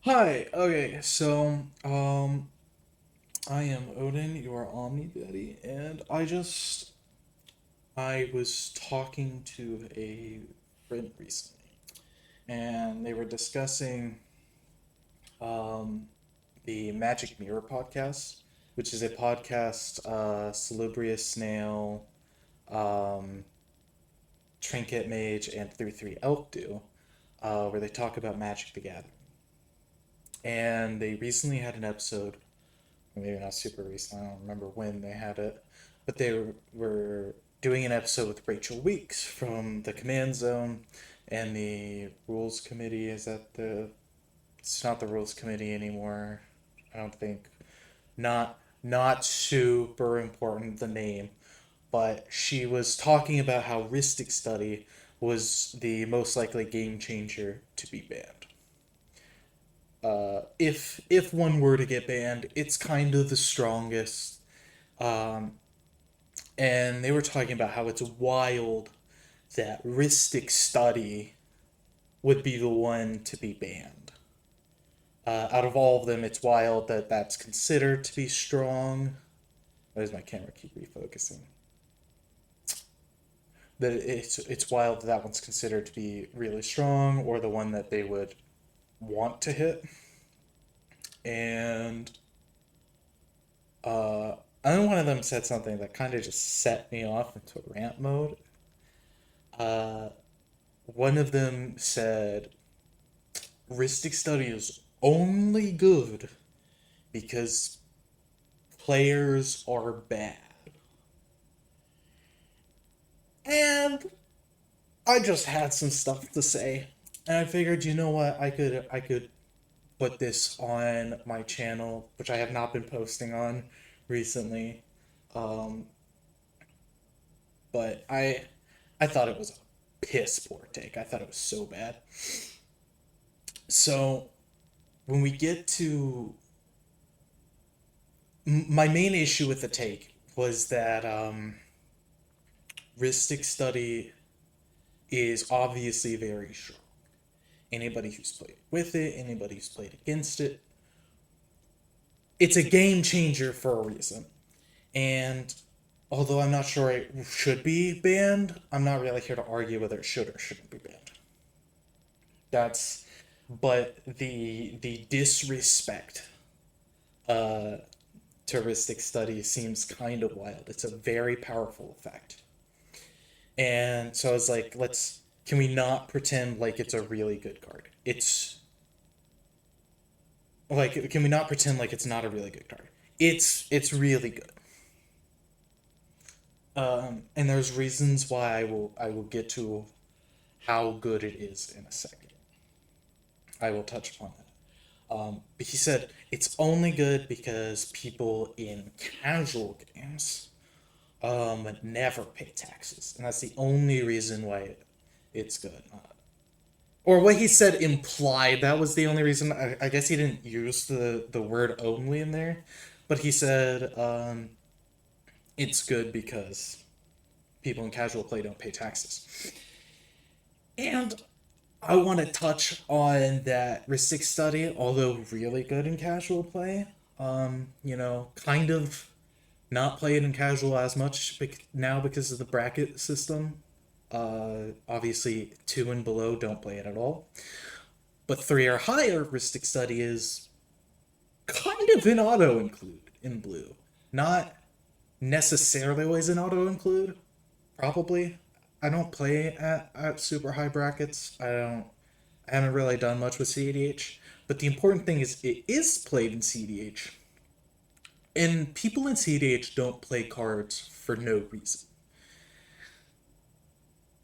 Hi. Okay, I am Odin, your Omni Buddy, and I was talking to a friend recently, and they were discussing um the Magic Mirror podcast, which is a podcast Salubrious Snail, um, Trinket Mage, and 3 Elk do, where they talk about Magic the Gathering. And they recently had an episode, maybe not super recent, I don't remember when they had it, but were doing an episode with Rachel Weeks from the Command Zone and the Rules Committee. It's not the Rules Committee anymore, I don't think. Not super important, the name, but she was talking about how Rhystic Study was the most likely game changer to be banned. If one were to get banned, it's kind of the strongest. Um, and they were talking about how it's wild that Rhystic Study would be the one to be banned. Out of all of them, it's wild that that's considered to be strong. Why does my camera keep refocusing? That it's wild that that one's considered to be really strong, or the one that they would want to hit. And I know one of them said something that kind of just set me off into rant mode. Uh, One of them said, Rhystic Study is only good because players are bad. And I just had some stuff to say. And I figured, you know what, I could put this on my channel, which I have not been posting on recently. Um, but I thought it was a piss poor take. I thought it was so bad. So when we get to my main issue with the take was that Rhystic Study is obviously very strong. Anybody who's played with it, anybody who's played against it, it's a game changer for a reason. And although I'm not sure it should be banned, I'm not really here to argue whether it should or shouldn't be banned. That's but the disrespect uh touristic study seems kind of wild. It's a very powerful effect. And so I was like, can we not pretend like it's a really good card? It's like, can we not pretend like it's not a really good card? It's really good. And there's reasons why I will get to how good it is in a second. I will touch upon that. But he said it's only good because people in casual games never pay taxes, and that's the only reason why it's good. Or what he said implied that was the only reason. I guess he didn't use the word only in there, but he said it's good because people in casual play don't pay taxes. And I want to touch on that Rhystic Study, although really good in casual play. Kind of not playing in casual as much now because of the bracket system. Obviously, 2 and below don't play it at all. But 3 or higher, Rhystic Study is kind of an auto include in blue. Not necessarily always an auto include, probably. I don't play at super high brackets. I haven't really done much with CDH. But the important thing is it is played in CDH. And people in CDH don't play cards for no reason.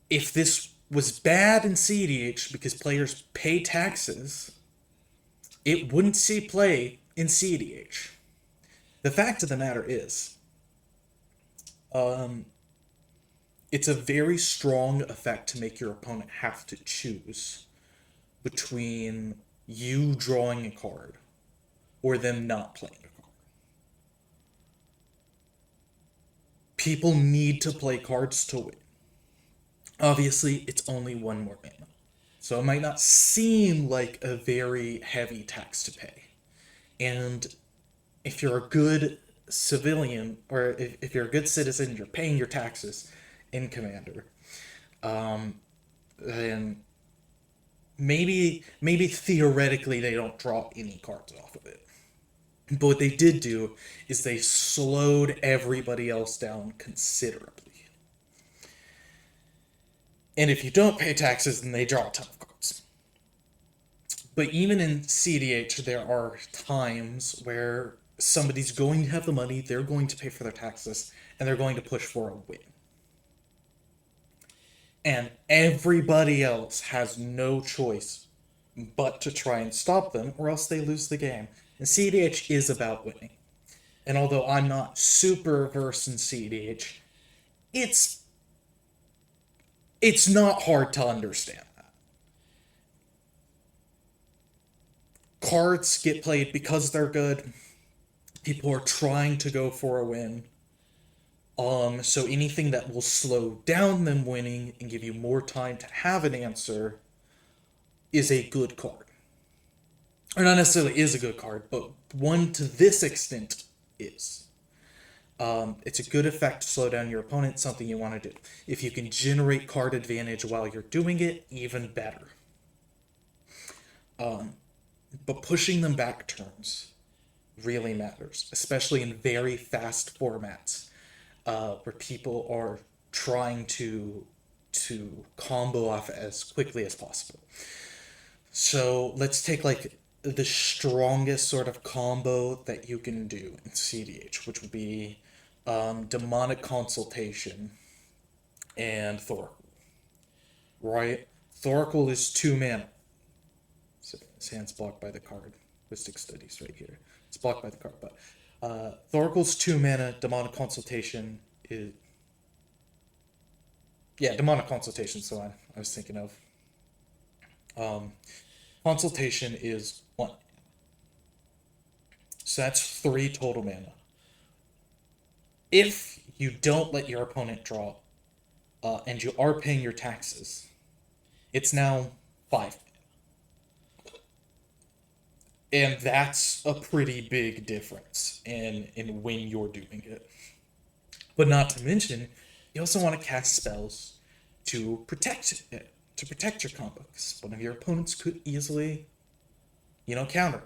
If this was bad in CDH because players pay taxes, it wouldn't see play in CDH. The fact of the matter is, um, it's a very strong effect to make your opponent have to choose between you drawing a card or them not playing a card. People need to play cards to win. Obviously, it's only one more mana. So it might not seem like a very heavy tax to pay. And if you're a good civilian, or if you're a good citizen, you're paying your taxes in Commander, then maybe theoretically they don't draw any cards off of it. But what they did do is they slowed everybody else down considerably. And if you don't pay taxes, then they draw a ton of cards. But even in CDH, there are times where somebody's going to have the money, they're going to pay for their taxes, and they're going to push for a win. And everybody else has no choice but to try and stop them, or else they lose the game. And CDH is about winning. And although I'm not super versed in CDH, it's it's not hard to understand that. Cards get played because they're good. People are trying to go for a win. So anything that will slow down them winning and give you more time to have an answer is a good card. Or not necessarily is a good card, but one to this extent is. It's a good effect to slow down your opponent, something you want to do. If you can generate card advantage while you're doing it, even better. But pushing them back turns really matters, especially in very fast formats where people are trying to combo off as quickly as possible. So let's take like the strongest sort of combo that you can do in CDH, which would be Demonic Consultation and Thoracle. Right? Thoracle is 2 mana. So his hand's blocked by the card. Rhystic Studies right here. It's blocked by the card, but Thoracle's 2 mana. Demonic Consultation is Demonic Consultation. So I was thinking of Consultation is 1. So that's 3 total mana. If you don't let your opponent draw, and you are paying your taxes, it's now 5. And that's a pretty big difference in when you're doing it. But not to mention, you also want to cast spells to protect it, to protect your combo, because one of your opponents could easily, counter.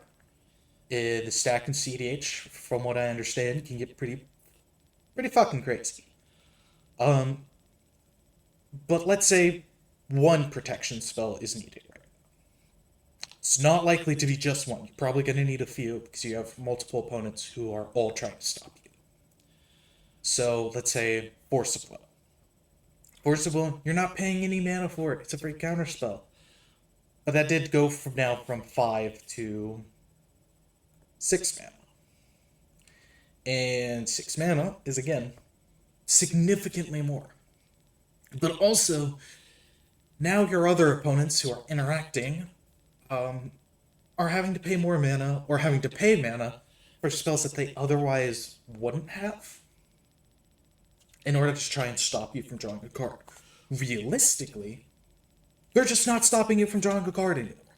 The stack in CDH, from what I understand, can get pretty fucking crazy. But let's say one protection spell is needed, right? It's not likely to be just one. You're probably going to need a few because you have multiple opponents who are all trying to stop you. So let's say Force of Will. Force of Will, you're not paying any mana for it. It's a free counter spell. But that did go from 5 to 6 mana. And 6 mana is, again, significantly more. But also, now your other opponents who are interacting are having to pay more mana or having to pay mana for spells that they otherwise wouldn't have in order to try and stop you from drawing a card. Realistically, they're just not stopping you from drawing a card anymore.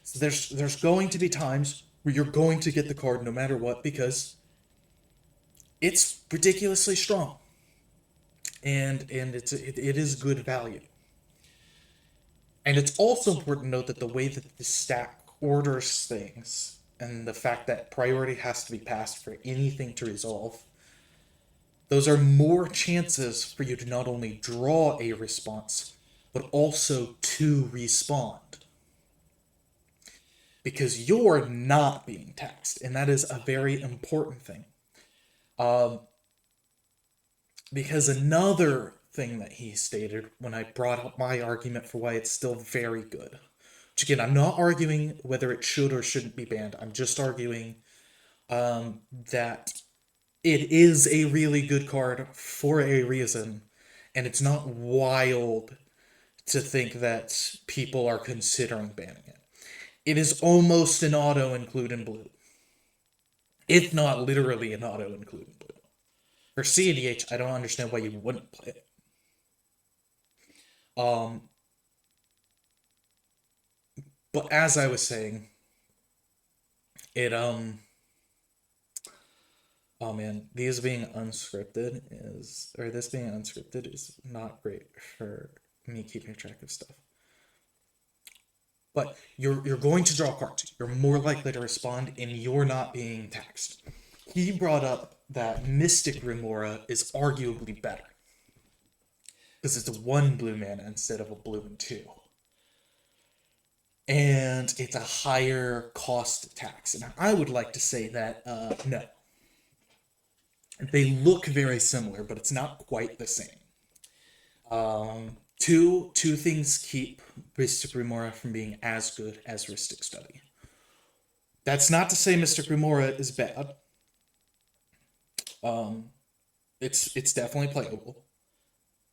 So there's going to be times where you're going to get the card no matter what because it's ridiculously strong, and it is good value. And it's also important to note that the way that the stack orders things and the fact that priority has to be passed for anything to resolve, those are more chances for you to not only draw a response, but also to respond. Because you're not being taxed, and that is a very important thing. Because another thing that he stated when I brought up my argument for why it's still very good, which again, I'm not arguing whether it should or shouldn't be banned, I'm just arguing that it is a really good card for a reason, and it's not wild to think that people are considering banning it. It is almost an auto include in blue, if not literally an auto include in blue. For CDH, I don't understand why you wouldn't play it. But as I was saying, it oh man, this being unscripted is not great for me keeping track of stuff. But you're going to draw cards. You're more likely to respond, and you're not being taxed. He brought up that Mystic Remora is arguably better because it's a 1 blue mana instead of a blue and 2. And it's a higher cost tax. And I would like to say that no. They look very similar, but it's not quite the same. Two things keep Rhystic Remora from being as good as Rhystic Study. That's not to say Mystic Remora is bad. It's definitely playable,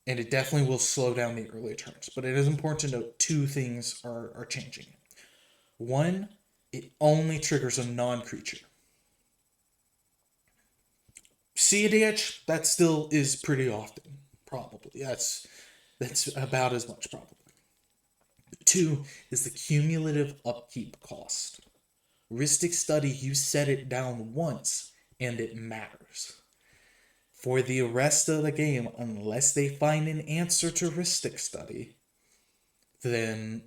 and it definitely will slow down the early turns. But it is important to note two things are changing. One, it only triggers a non-creature. CDH, that still is pretty often, probably. That's about as much, probably. Two is the cumulative upkeep cost. Rhystic Study, you set it down once, and it matters. For the rest of the game, unless they find an answer to Rhystic Study, then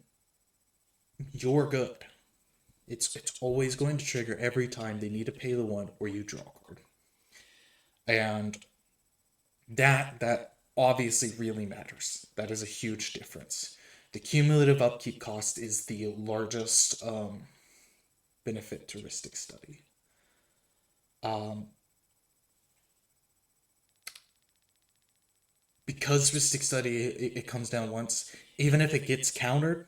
you're good. It's always going to trigger every time they need to pay the 1 or you draw a card. And that obviously really matters. That is a huge difference. The cumulative upkeep cost is the largest benefit to Rhystic Study. Because Rhystic Study, it comes down once, even if it gets countered,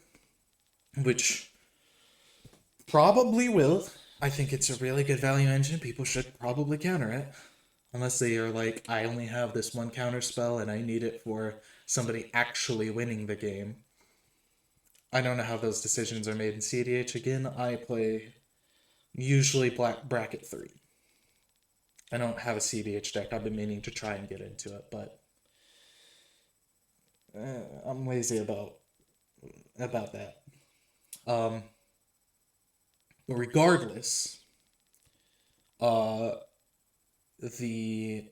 which probably will. I think it's a really good value engine. People should probably counter it. Unless they are like, I only have this one counter spell and I need it for somebody actually winning the game. I don't know how those decisions are made in CDH. Again, I play usually black bracket 3. I don't have a CDH deck. I've been meaning to try and get into it, but I'm lazy about that. Regardless, the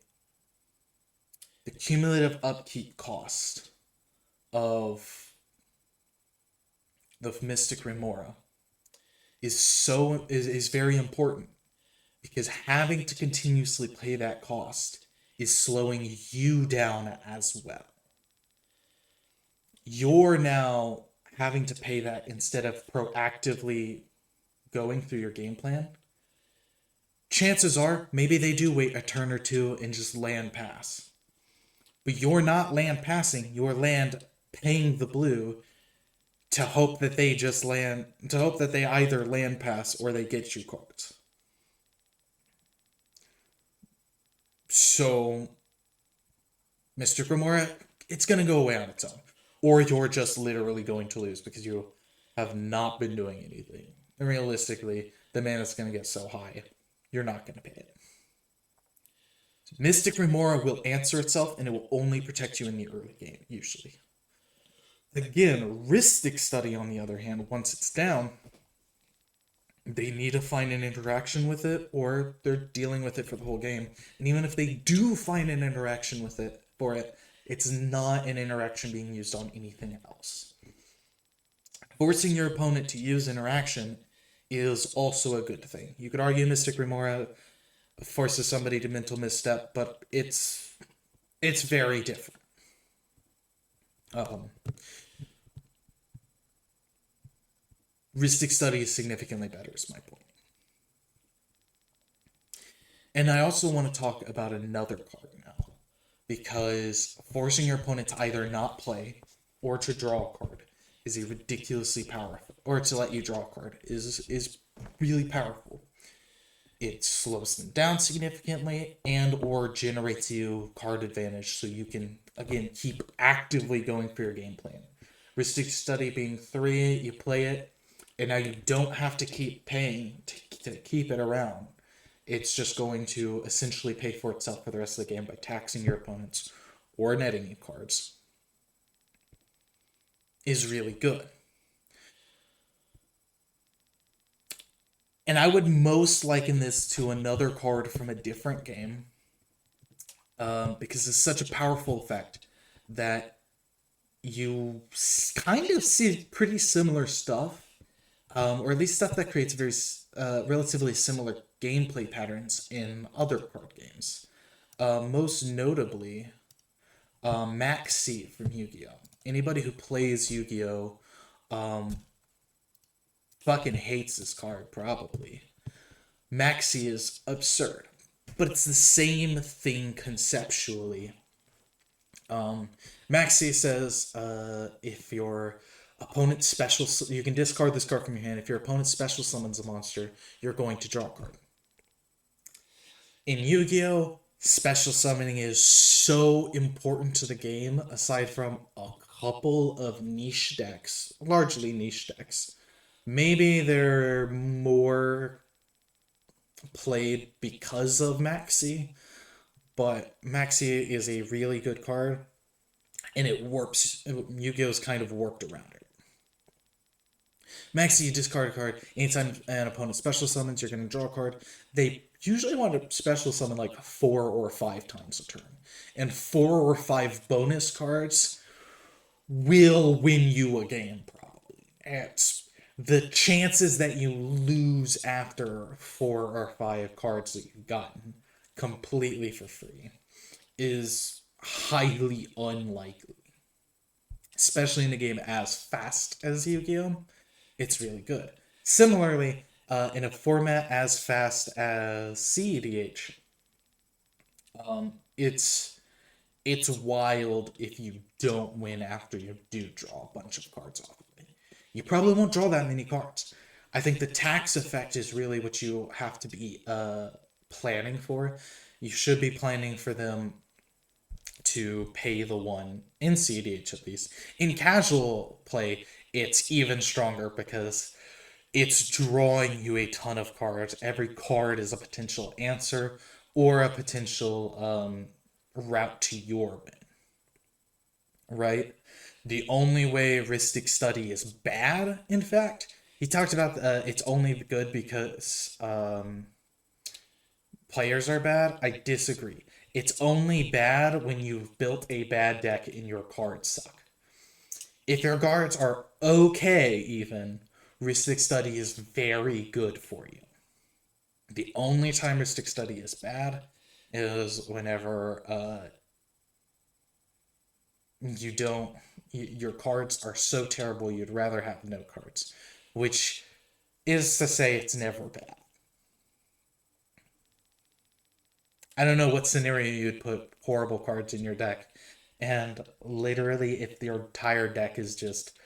cumulative upkeep cost of the Mystic Remora is very important, because having to continuously pay that cost is slowing you down as well. You're now having to pay that instead of proactively going through your game plan. Chances are, maybe they do wait a turn or two and just land pass. But you're not land passing, you're land paying the blue to hope that they either land pass or they get you cards. So, Mr. Grimoire, it's going to go away on its own. Or you're just literally going to lose because you have not been doing anything. And realistically, the mana's going to get so high, you're not going to pay it. Mystic Remora will answer itself, and it will only protect you in the early game, usually. Again, Rhystic Study, on the other hand, once it's down, they need to find an interaction with it, or they're dealing with it for the whole game. And even if they do find an interaction with it for it, it's not an interaction being used on anything else. Forcing your opponent to use interaction is also a good thing. You could argue Mystic Remora forces somebody to mental misstep, but it's very different. Rhystic Study is significantly better, is my point. And I also want to talk about another card now, because forcing your opponent to either not play or to draw a card is a ridiculously powerful, or to let you draw a card is really powerful. It slows them down significantly and or generates you card advantage, so you can, again, keep actively going for your game plan. Rhystic Study being 3, you play it, and now you don't have to keep paying to keep it around. It's just going to essentially pay for itself for the rest of the game by taxing your opponents or netting you cards. Is really good. And I would most liken this to another card from a different game, because it's such a powerful effect that you kind of see pretty similar stuff, or at least stuff that creates very relatively similar gameplay patterns in other card games. Most notably, Maxi from Yu-Gi-Oh! Anybody who plays Yu-Gi-Oh! Fucking hates this card, probably. Maxi is absurd, but it's the same thing conceptually. Maxi says if your opponent special, you can discard this card from your hand. If your opponent special summons a monster, you're going to draw a card. In Yu-Gi-Oh, special summoning is so important to the game, aside from a couple of niche decks, largely niche decks. Maybe they're more played because of Maxi, but Maxi is a really good card, and it warps. Yu-Gi-Oh's kind of warped around it. Maxi, you discard a card. Anytime an opponent special summons, you're going to draw a card. They usually want to special summon like 4 or 5 times a turn. And 4 or 5 bonus cards will win you a game, probably. It's the chances that you lose after 4 or 5 cards that you've gotten completely for free is highly unlikely, especially in a game as fast as Yu-Gi-Oh! It's really good. Similarly, in a format as fast as CEDH, it's wild if you don't win after you do draw a bunch of cards off of it. You probably won't draw that many cards. I think the tax effect is really what you have to be planning for. You should be planning for them to pay the one in CDH at least. In casual play, it's even stronger because it's drawing you a ton of cards. Every card is a potential answer or a potential route to your win, right? The only way Rhystic Study is bad, in fact, he talked about it's only good because players are bad. I disagree. It's only bad when you've built a bad deck and your cards suck. If your cards are okay, even, Rhystic Study is very good for you. The only time Rhystic Study is bad is whenever you don't, your cards are so terrible you'd rather have no cards, which is to say it's never bad. I don't know what scenario you'd put horrible cards in your deck, and literally, if your entire deck is just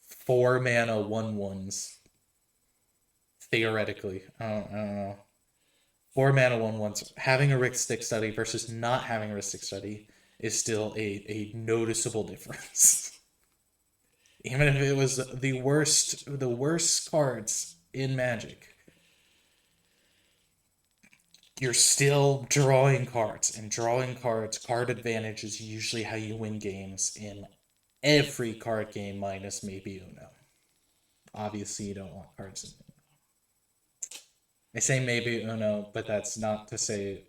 4 mana 1/1s, theoretically, I don't know, 4 mana 1/1s, having a Rhystic Study versus not having a Rhystic Study is still a noticeable difference. Even if it was the worst cards in Magic, you're still drawing cards, and drawing cards, card advantage is usually how you win games in every card game, minus maybe Uno. Obviously, you don't want cards in Uno. I say maybe Uno, but that's not to say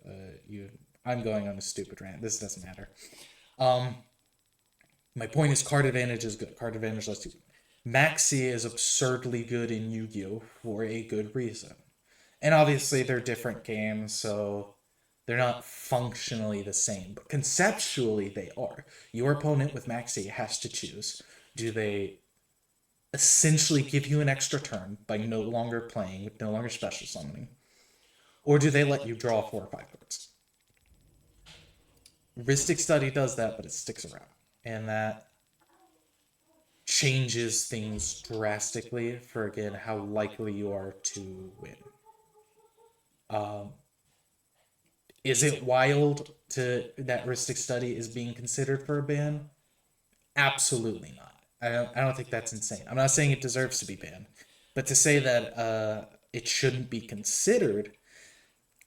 you. I'm going on a stupid rant. This doesn't matter. Um, my point is, card advantage is good. Card advantage lets you. Maxi is absurdly good in Yu-Gi-Oh! For a good reason. And obviously, they're different games, so they're not functionally the same, but conceptually they are. Your opponent with Maxi has to choose. Do they essentially give you an extra turn by no longer playing, with no longer special summoning? Or do they let you draw 4 or 5 cards? Rhystic Study does that, but it sticks around. And that changes things drastically for, again, how likely you are to win. Is it wild that Rhystic Study is being considered for a ban? Absolutely not. I don't think that's insane. I'm not saying it deserves to be banned, but to say that it shouldn't be considered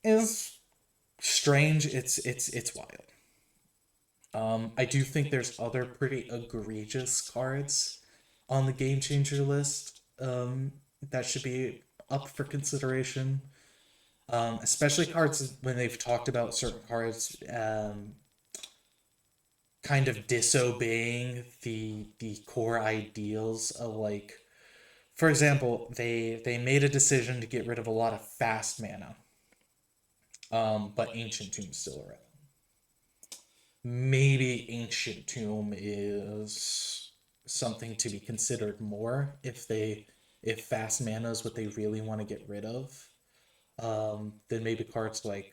is strange. It's wild. I do think there's other pretty egregious cards on the game changer list that should be up for consideration. Especially cards when they've talked about certain cards kind of disobeying the core ideals of, like, for example, they made a decision to get rid of a lot of fast mana, but Ancient Tomb's still around. Maybe Ancient Tomb is something to be considered more if fast mana is what they really want to get rid of. Then maybe cards like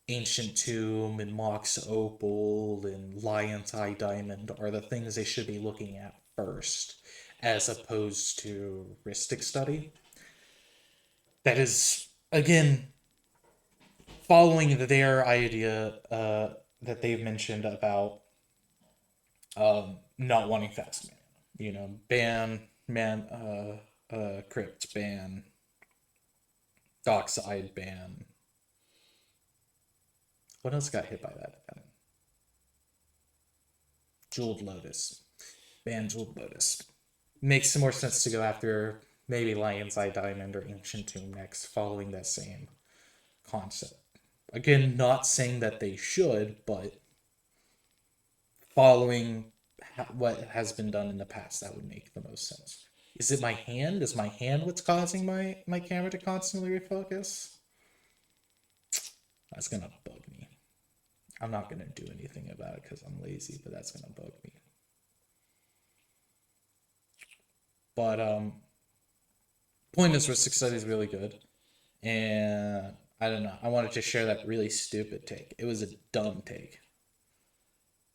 Ancient Tomb and Mox Opal and Lion's Eye Diamond are the things they should be looking at first, as opposed to Rhystic Study. That is, again, following their idea that they've mentioned about not wanting fast mana. You know, ban Crypt, ban Dockside, ban. What else got hit by that? Jeweled Lotus. Ban Jeweled Lotus. Makes some more sense to go after maybe Lion's Eye Diamond or Ancient Tomb next, following that same concept. Again, not saying that they should, but following what has been done in the past, that would make the most sense. Is it my hand? Is my hand what's causing my camera to constantly refocus? That's gonna bug me. I'm not gonna do anything about it because I'm lazy, but that's gonna bug me. But point is, Rhystic Study is really good, and I don't know. I wanted to share that really stupid take. It was a dumb take.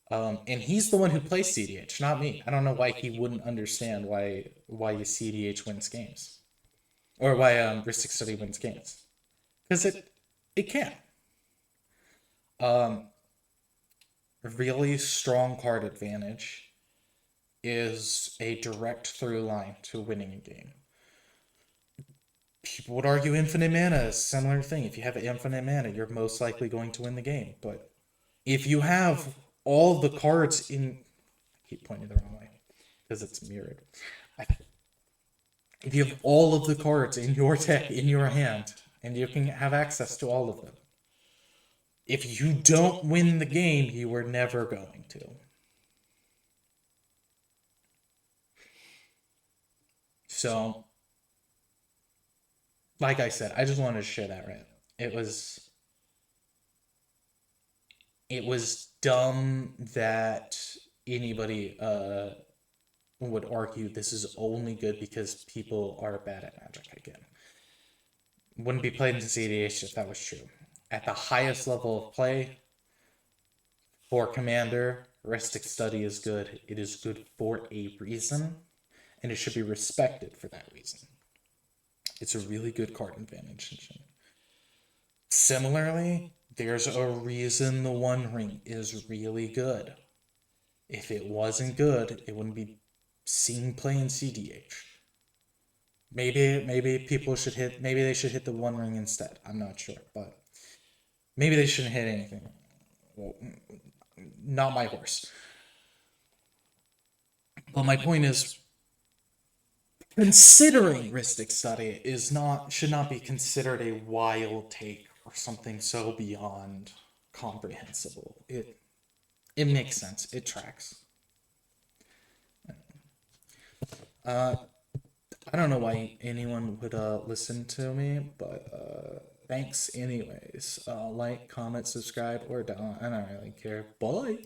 And he's the one who plays CDH, not me. I don't know why he wouldn't understand why you CDH wins games, or why Rhystic Study wins games, because it can. Really strong card advantage is a direct through line to winning a game. People would argue infinite mana is a similar thing. If you have infinite mana, you're most likely going to win the game. But if you have all the cards in... I keep pointing the wrong way because it's mirrored. If you have all of the cards in your deck, in your hand, and you can have access to all of them, if you don't win the game, you were never going to. So, like I said, I just wanted to share that right. It was dumb that anybody would argue this is only good because people are bad at Magic again. Wouldn't be played in CDH if that was true. At the highest level of play, for Commander, Rhystic Study is good. It is good for a reason, and it should be respected for that reason. It's a really good card advantage engine. Similarly, there's a reason the One Ring is really good. If it wasn't good, it wouldn't be seen playing CDH. Maybe people should hit. Maybe they should hit the One Ring instead. I'm not sure, but maybe they shouldn't hit anything. Well, not my horse. But my point is, considering Rhystic Study should not be considered a wild take or something so beyond comprehensible. It makes sense. It tracks. I don't know why anyone would listen to me, but thanks anyways. Like, comment, subscribe, or don't. I don't really care. Bye.